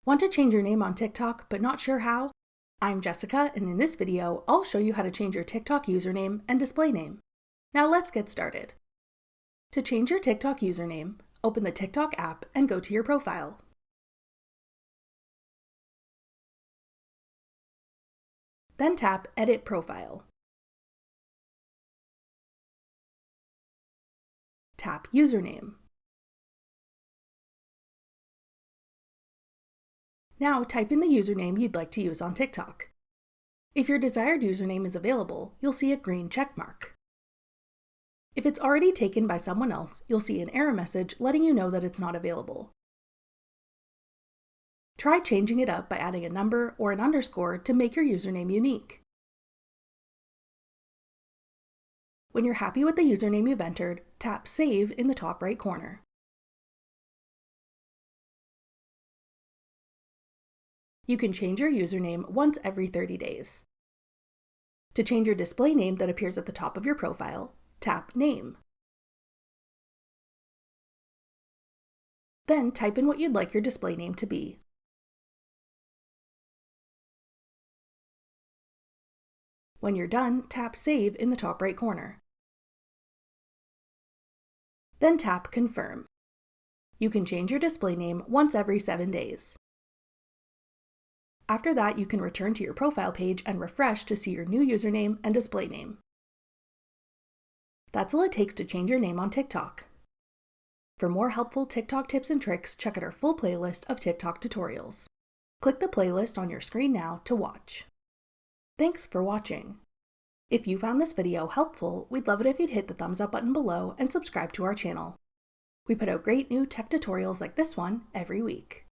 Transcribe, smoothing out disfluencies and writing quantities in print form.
Want to change your name on TikTok but not sure how? I'm Jessica, and in this video, I'll show you how to change your TikTok username and display name. Now let's get started. To change your TikTok username, open the TikTok app and go to your profile. Then tap Edit Profile. Tap Username. Now type in the username you'd like to use on TikTok. If your desired username is available, you'll see a green check mark. If it's already taken by someone else, you'll see an error message letting you know that it's not available. Try changing it up by adding a number or an underscore to make your username unique. When you're happy with the username you've entered, tap Save in the top right corner. You can change your username once every 30 days. To change your display name that appears at the top of your profile, tap Name. Then type in what you'd like your display name to be. When you're done, tap Save in the top right corner. Then tap Confirm. You can change your display name once every 7 days. After that, you can return to your profile page and refresh to see your new username and display name. That's all it takes to change your name on TikTok. For more helpful TikTok tips and tricks, check out our full playlist of TikTok tutorials. Click the playlist on your screen now to watch. Thanks for watching. If you found this video helpful, we'd love it if you'd hit the thumbs up button below and subscribe to our channel. We put out great new tech tutorials like this one every week.